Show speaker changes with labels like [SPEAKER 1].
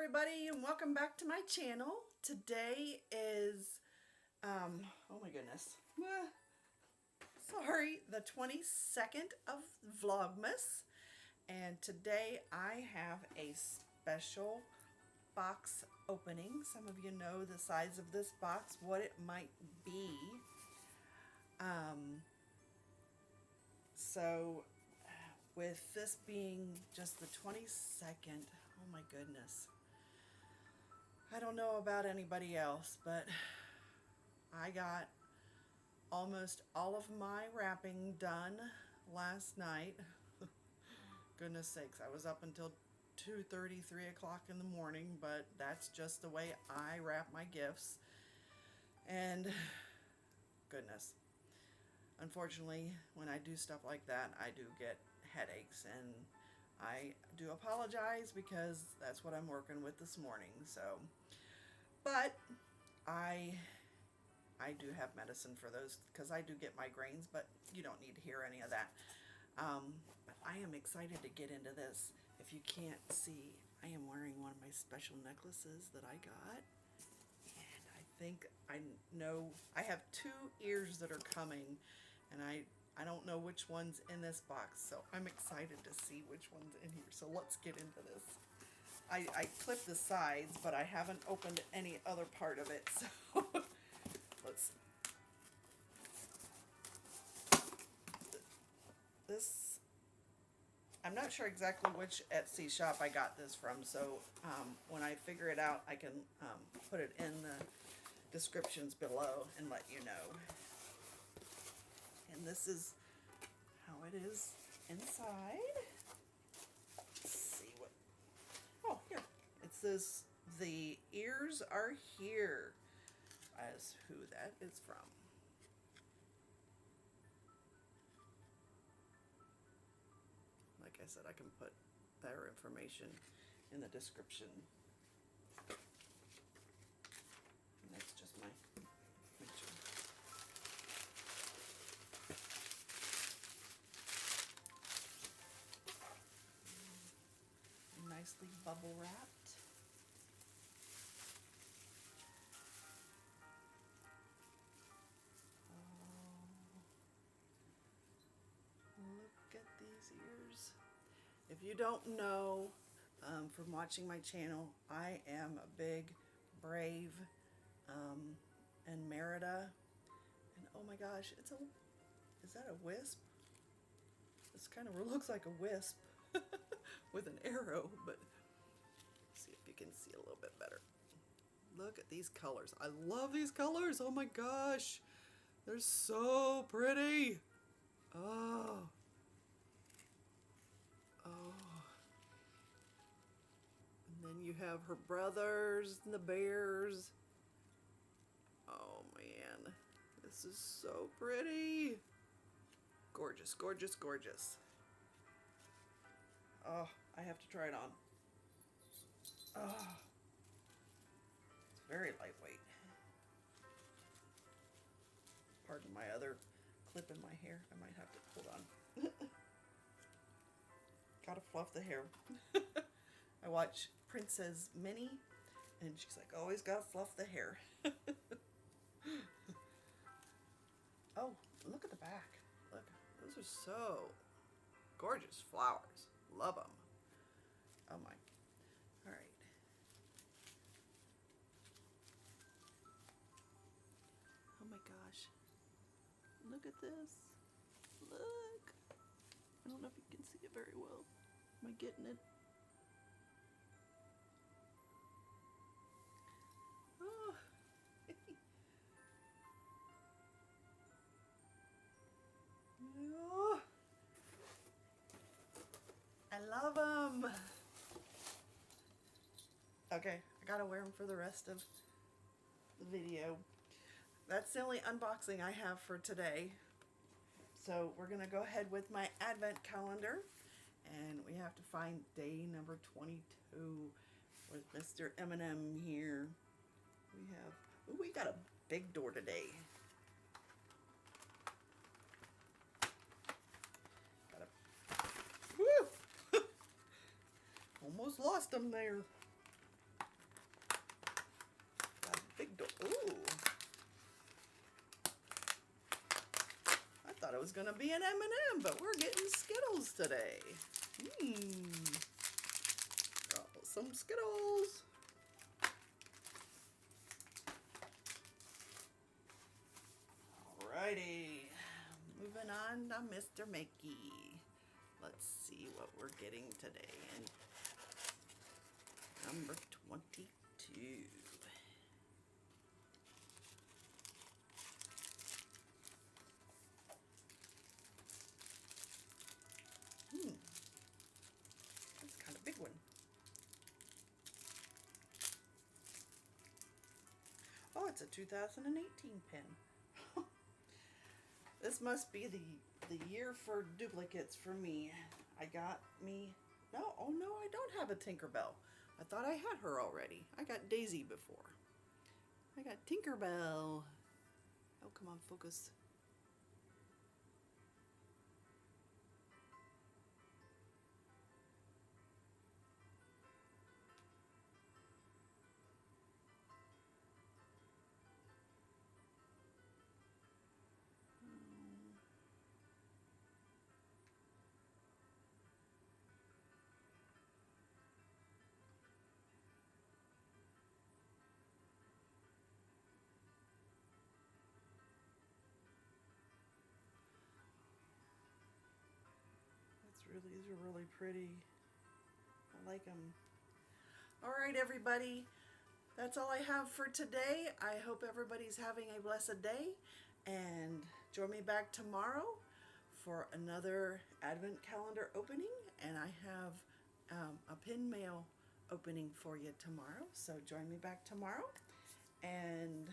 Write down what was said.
[SPEAKER 1] everybody, and welcome back to my channel. Today is, oh my goodness, sorry, the 22nd of Vlogmas, and today I have a special box opening. Some of you know the size of this box, what it might be. So with this being just the 22nd, oh my goodness. I don't know about anybody else, but I got almost all of my wrapping done last night. Goodness sakes, I was up until 2:30, 3 o'clock in the morning, but that's just the way I wrap my gifts. And goodness, unfortunately, when I do stuff like that, I do get headaches, and I do apologize because that's what I'm working with this morning. So, but I do have medicine for those because I do get migraines, but you don't need to hear any of that. But I am excited to get into this. If you can't see, I am wearing one of my special necklaces that I got. And I think I know, I have 2 ears that are coming, and I don't know which one's in this box, so I'm excited to see which one's in here. So let's get into this. I clipped the sides, but I haven't opened any other part of it, so let's. This, I'm not sure exactly which Etsy shop I got this from, so when I figure it out, I can put it in the descriptions below and let you know. And this is how it is inside. Let's see what, oh, here. It says, "The ears are here," as who that is from. Like I said, I can put their information in the description. And that's just my picture. Nicely bubble wrapped. Oh, look at these ears. If you don't know from watching my channel, I am a big Brave and Merida. And oh my gosh, it's a, is that a wisp? This kind of looks like a wisp with an arrow, but see if you can see a little bit better. Look at these colors. I love these colors. Oh my gosh. They're so pretty. Oh. Oh. And then you have her brothers and the bears. Oh man. This is so pretty. Gorgeous, gorgeous, gorgeous. Oh, I have to try it on. Oh, it's very lightweight. Pardon my other clip in my hair. I might have to hold on. Gotta fluff the hair. I watch Princess Minnie, and she's like, always gotta fluff the hair. Oh, look at the back. Look, those are so gorgeous flowers. Love them. Oh my. All right. Oh my gosh. Look at this. Look. I don't know if you can see it very well. Am I getting it? Oh. Oh. I love them. Okay, I gotta wear them for the rest of the video. That's the only unboxing I have for today. So we're gonna go ahead with my advent calendar, and we have to find day number 22 with Mr. M&M here. We have, ooh, we got a big door today. Got a, woo! Almost lost them there. Ooh. I thought it was going to be an M&M, but we're getting Skittles today. Oh, some Skittles. Alrighty. Moving on to Mr. Mickey. Let's see what we're getting today. And number 22. That's kind of a big one. Oh, it's a 2018 pen. This must be the year for duplicates for me. I got me, no, oh no, I don't have a Tinkerbell. I thought I had her already. I got Daisy before. I got Tinkerbell. Oh, come on, focus. These are really pretty. I like them. All right, everybody. That's all I have for today. I hope everybody's having a blessed day. And join me back tomorrow for another Advent calendar opening. And I have a pin mail opening for you tomorrow. So join me back tomorrow. And